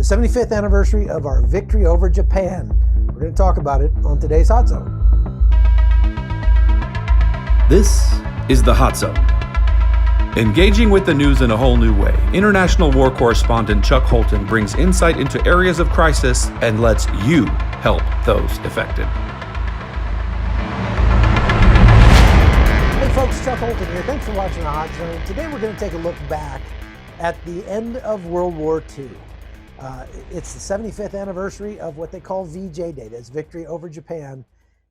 the 75th anniversary of our victory over Japan. We're going to talk about it on today's Hot Zone. This is the Hot Zone. Engaging with the news in a whole new way, international war correspondent Chuck Holton brings insight into areas of crisis and lets you help those affected. Hey folks, Chuck Holton here. Thanks for watching the Hot Zone. Today we're going to take a look back at the end of World War II. It's the 75th anniversary of what they call VJ Day. That's Victory Over Japan.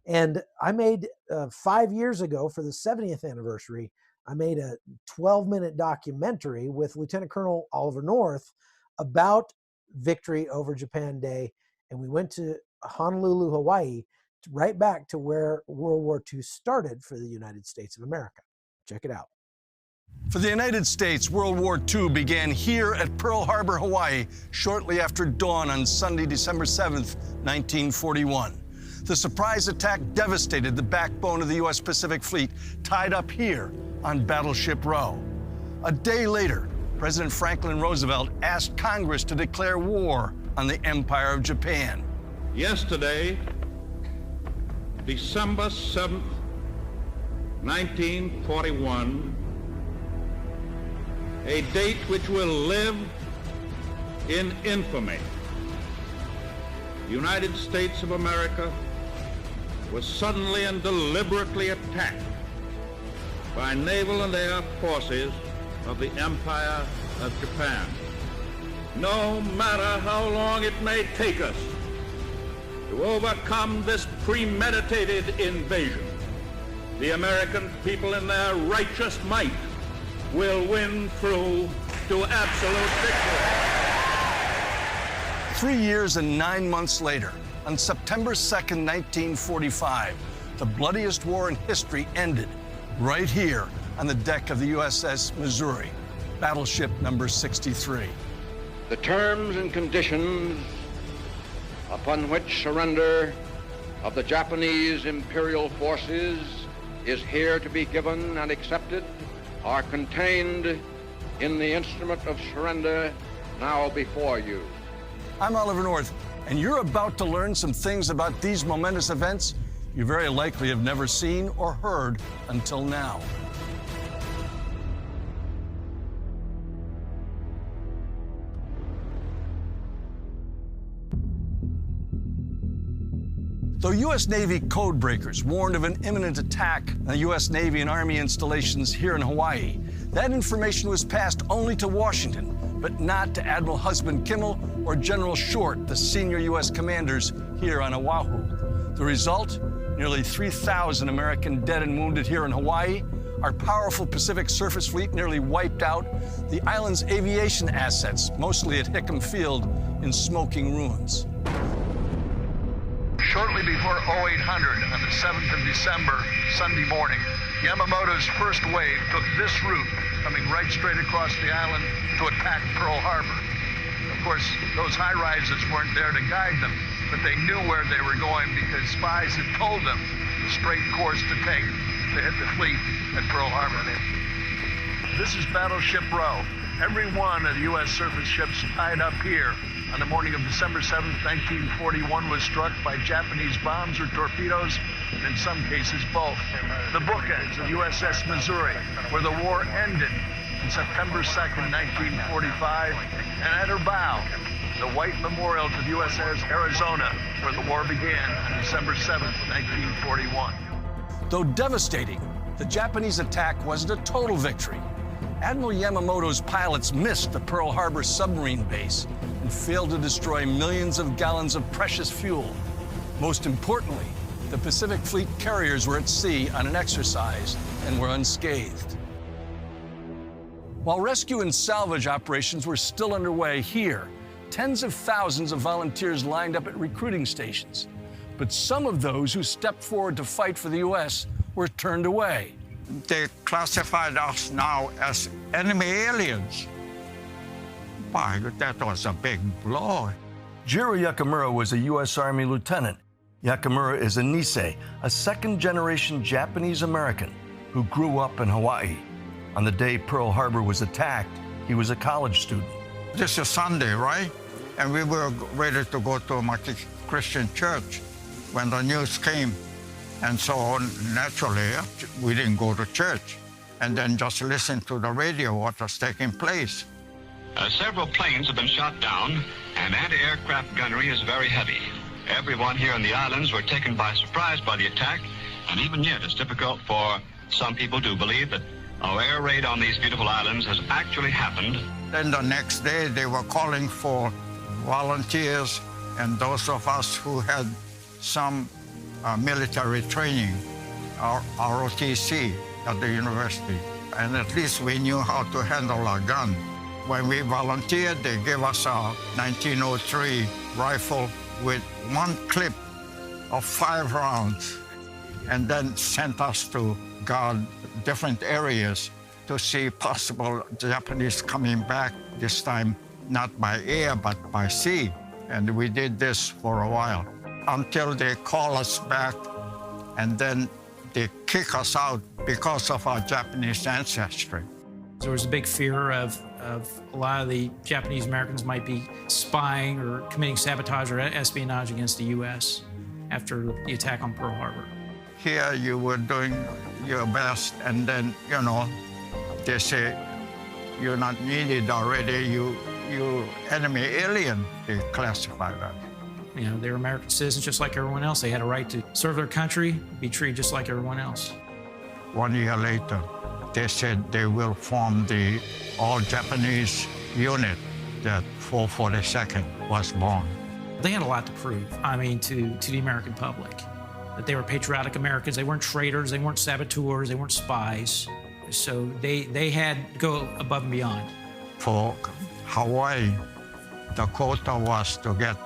And I made 5 years ago for the 70th anniversary, I made a 12-minute documentary with Lieutenant Colonel Oliver North about Victory Over Japan Day. And we went to Honolulu, Hawaii, right back to where World War II started for the United States of America. Check it out. For the United States, World War II began here at Pearl Harbor, Hawaii, shortly after dawn on Sunday, December 7th, 1941. The surprise attack devastated the backbone of the U.S. Pacific Fleet, tied up here on Battleship Row. A day later, President Franklin Roosevelt asked Congress to declare war on the Empire of Japan. Yesterday, December 7th, 1941, a date which will live in infamy. The United States of America was suddenly and deliberately attacked by naval and air forces of the Empire of Japan. No matter how long it may take us to overcome this premeditated invasion, the American people in their righteous might will win through to absolute victory. 3 years and 9 months later, on September 2nd, 1945, the bloodiest war in history ended right here on the deck of the USS Missouri, battleship number 63. The terms and conditions upon which surrender of the Japanese imperial forces is here to be given and accepted are contained in the instrument of surrender now before you. I'm Oliver North, and you're about to learn some things about these momentous events you very likely have never seen or heard until now. Though U.S. Navy code breakers warned of an imminent attack on the U.S. Navy and Army installations here in Hawaii, that information was passed only to Washington, but not to Admiral Husband Kimmel or General Short, the senior U.S. commanders here on Oahu. The result? Nearly 3,000 American dead and wounded here in Hawaii, our powerful Pacific Surface Fleet nearly wiped out, the island's aviation assets, mostly at Hickam Field, in smoking ruins. Shortly before 0800 on the 7th of December, Sunday morning, Yamamoto's first wave took this route, coming right straight across the island to attack Pearl Harbor. Of course, those high-rises weren't there to guide them, but they knew where they were going because spies had told them the straight course to take to hit the fleet at Pearl Harbor. This is Battleship Row. Every one of the U.S. surface ships tied up here on the morning of December 7th, 1941 was struck by Japanese bombs or torpedoes, and in some cases both. The bookends of USS Missouri, where the war ended on September 2nd, 1945, and at her bow, the white memorial to the USS Arizona, where the war began on December 7th, 1941. Though devastating, the Japanese attack wasn't a total victory. Admiral Yamamoto's pilots missed the Pearl Harbor submarine base and failed to destroy millions of gallons of precious fuel. Most importantly, the Pacific Fleet carriers were at sea on an exercise and were unscathed. While rescue and salvage operations were still underway here, tens of thousands of volunteers lined up at recruiting stations. But some of those who stepped forward to fight for the U.S. were turned away. They classified us now as enemy aliens. My, that was a big blow. Jiro Yakamura was a U.S. Army lieutenant. Yakamura is a Nisei, a second-generation Japanese-American who grew up in Hawaii. On the day Pearl Harbor was attacked, he was a college student. This is Sunday, right? And we were ready to go to a Christian church when the news came. And so naturally, we didn't go to church and then just listen to the radio, what was taking place. Several planes have been shot down, and anti-aircraft gunnery is very heavy. Everyone here in the islands were taken by surprise by the attack, and even yet it's difficult for some people to believe that our air raid on these beautiful islands has actually happened. Then the next day, they were calling for volunteers and those of us who had some military training, ROTC at the university. And at least we knew how to handle a gun. When we volunteered, they gave us a 1903 rifle with one clip of 5 rounds, and then sent us to guard different areas to see possible Japanese coming back, this time not by air, but by sea. And we did this for a while until they call us back, and then they kick us out because of our Japanese ancestry. There was a big fear of a lot of the Japanese Americans might be spying or committing sabotage or espionage against the U.S. after the attack on Pearl Harbor. Here you were doing your best, and then, you know, they say, you're not needed already, you enemy alien, they classify that. You know, they were American citizens just like everyone else. They had a right to serve their country, be treated just like everyone else. 1 year later, they said they will form the all-Japanese unit that 442nd was born. They had a lot to prove, I mean, to the American public, that they were patriotic Americans. They weren't traitors, they weren't saboteurs, they weren't spies. So they had to go above and beyond. For Hawaii, the quota was to get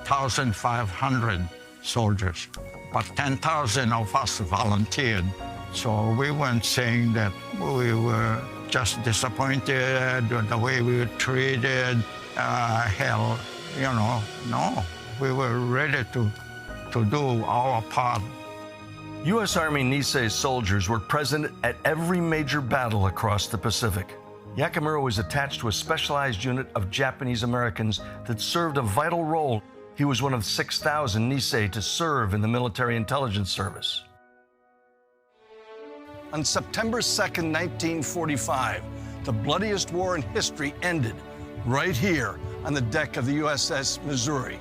1,500 soldiers, but 10,000 of us volunteered. So we weren't saying that we were just disappointed with the way we were treated, hell, you know, no. We were ready to do our part. U.S. Army Nisei soldiers were present at every major battle across the Pacific. Yakamura was attached to a specialized unit of Japanese Americans that served a vital role. He was one of 6,000 Nisei to serve in the military intelligence service. On September 2nd, 1945, the bloodiest war in history ended right here on the deck of the USS Missouri.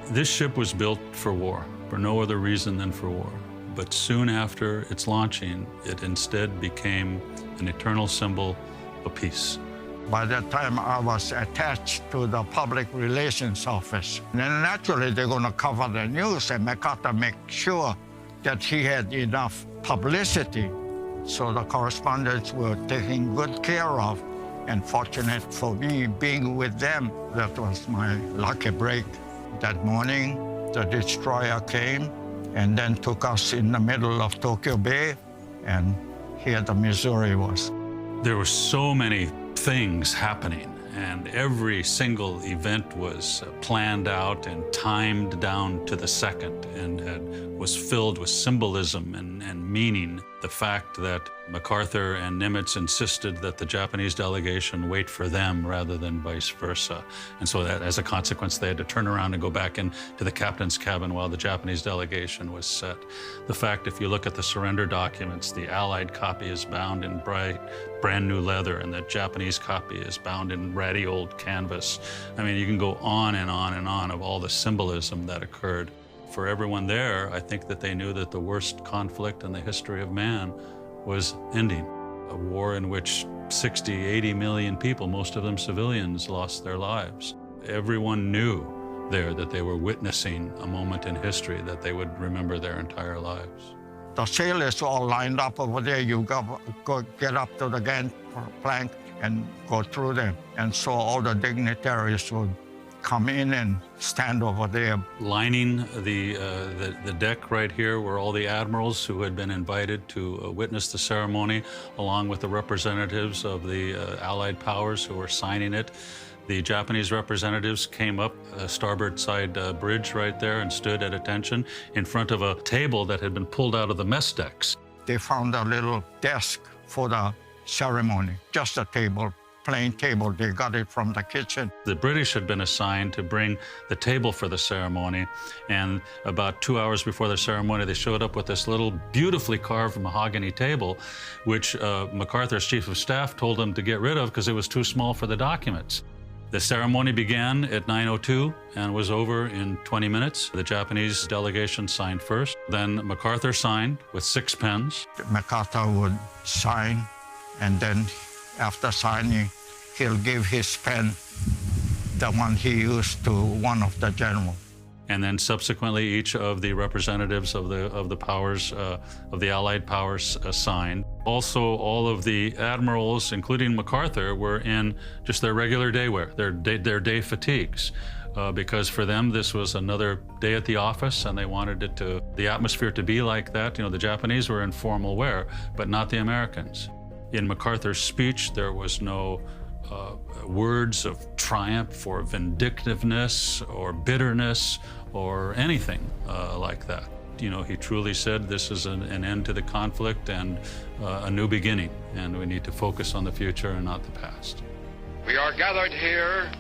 This ship was built for war, for no other reason than for war. But soon after its launching, it instead became an eternal symbol of peace. By that time, I was attached to the public relations office. And naturally, they're going to cover the news, and MacArthur make sure that he had enough publicity. So the correspondents were taken good care of, and fortunate for me being with them, that was my lucky break. That morning, the destroyer came and then took us in the middle of Tokyo Bay, and here the Missouri was. There were so many things happening, and every single event was planned out and timed down to the second, and was filled with symbolism and meaning. The fact that MacArthur and Nimitz insisted that the Japanese delegation wait for them rather than vice versa. And so that, as a consequence, they had to turn around and go back into the captain's cabin while the Japanese delegation was set. The fact, if you look at the surrender documents, the Allied copy is bound in bright, brand new leather, and the Japanese copy is bound in ratty old canvas. I mean, you can go on and on and on of all the symbolism that occurred. For everyone there, I think that they knew that the worst conflict in the history of man was ending. A war in which 60, 80 million people, most of them civilians, lost their lives. Everyone knew there that they were witnessing a moment in history that they would remember their entire lives. The sailors all lined up over there. You go get up to the gangplank and go through them. And so all the dignitaries would come in and stand over there. Lining the deck right here were all the admirals who had been invited to witness the ceremony, along with the representatives of the Allied powers who were signing it. The Japanese representatives came up a starboard side bridge right there and stood at attention in front of a table that had been pulled out of the mess decks. They found a little desk for the ceremony, just a table plain table. They got it from the kitchen. The British had been assigned to bring the table for the ceremony, and about 2 hours before the ceremony, they showed up with this little beautifully carved mahogany table, which MacArthur's chief of staff told them to get rid of because it was too small for the documents. The ceremony began at 9:02 and was over in 20 minutes. The Japanese delegation signed first. Then MacArthur signed with 6 pens. MacArthur would sign, and then after signing, he'll give his pen, the one he used, to one of the generals. And then subsequently, each of the representatives of the powers, of the Allied powers, signed. Also, all of the admirals, including MacArthur, were in just their regular day wear, their day fatigues, because for them this was another day at the office, and they wanted the atmosphere to be like that. You know, the Japanese were in formal wear, but not the Americans. In MacArthur's speech, there was no words of triumph or vindictiveness or bitterness or anything like that. You know, he truly said this is an end to the conflict and a new beginning, and we need to focus on the future and not the past. We are gathered here,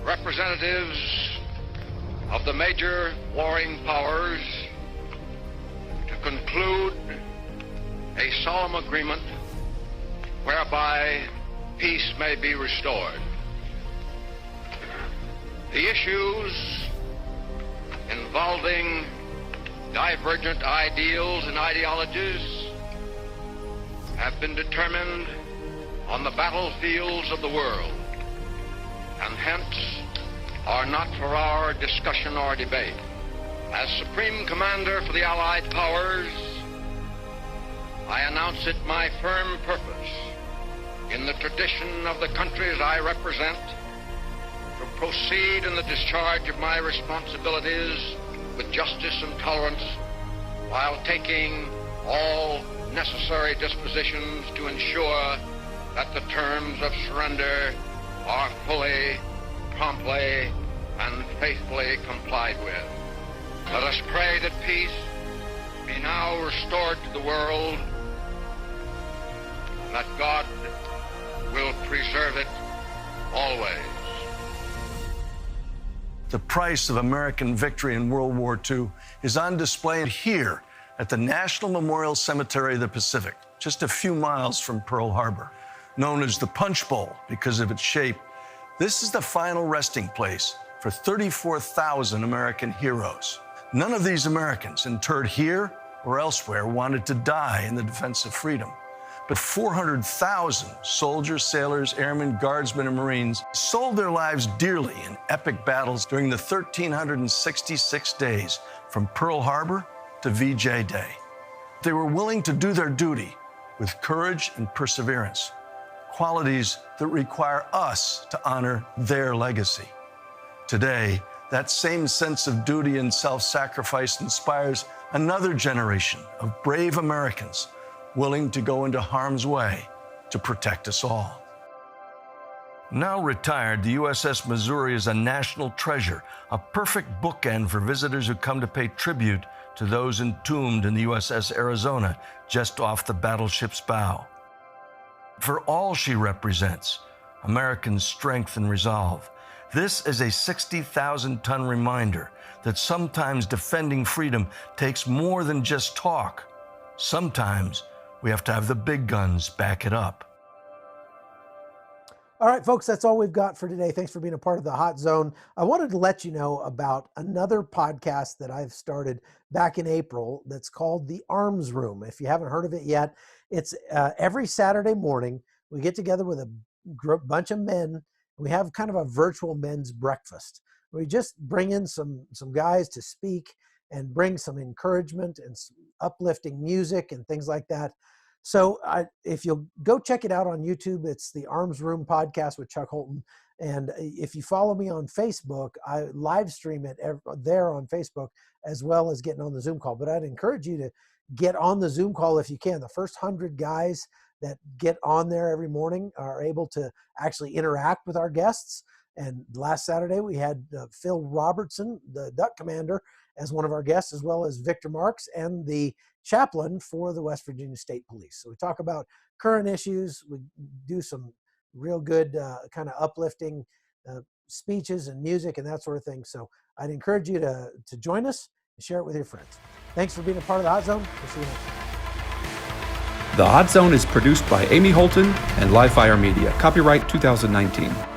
representatives of the major warring powers, to conclude a solemn agreement whereby peace may be restored. The issues involving divergent ideals and ideologies have been determined on the battlefields of the world, and hence are not for our discussion or debate. As Supreme Commander for the Allied Powers, I announce it my firm purpose, in the tradition of the countries I represent, to proceed in the discharge of my responsibilities with justice and tolerance, while taking all necessary dispositions to ensure that the terms of surrender are fully, promptly, and faithfully complied with. Let us pray that peace be now restored to the world, and that God will preserve it always. The price of American victory in World War II is on display here at the National Memorial Cemetery of the Pacific, just a few miles from Pearl Harbor. Known as the Punch Bowl because of its shape, this is the final resting place for 34,000 American heroes. None of these Americans interred here or elsewhere wanted to die in the defense of freedom. But 400,000 soldiers, sailors, airmen, guardsmen, and Marines sold their lives dearly in epic battles during the 1,366 days from Pearl Harbor to VJ Day. They were willing to do their duty with courage and perseverance, qualities that require us to honor their legacy. Today, that same sense of duty and self-sacrifice inspires another generation of brave Americans willing to go into harm's way to protect us all. Now retired, the USS Missouri is a national treasure, a perfect bookend for visitors who come to pay tribute to those entombed in the USS Arizona just off the battleship's bow. For all she represents, American strength and resolve, this is a 60,000-ton reminder that sometimes defending freedom takes more than just talk. Sometimes we have to have the big guns back it up. All right, folks, that's all we've got for today. Thanks for being a part of the Hot Zone. I wanted to let you know about another podcast that I've started back in April that's called The Arms Room. If you haven't heard of it yet, it's every Saturday morning. We get together with a bunch of men. We have kind of a virtual men's breakfast. We just bring in some guys to speak and bring some encouragement and some uplifting music and things like that. So if you'll go check it out on YouTube, it's the Arms Room Podcast with Chuck Holton. And if you follow me on Facebook, I live stream it there on Facebook, as well as getting on the Zoom call. But I'd encourage you to get on the Zoom call if you can. The first 100 guys that get on there every morning are able to actually interact with our guests. And last Saturday, we had Phil Robertson, the Duck Commander, as one of our guests, as well as Victor Marks and the chaplain for the West Virginia State Police. So we talk about current issues. We do some real good kind of uplifting speeches and music and that sort of thing. So I'd encourage you to join us and share it with your friends. Thanks for being a part of the Hot Zone. We'll see you next time. The Hot Zone is produced by Amy Holton and Livefire Media. Copyright 2019.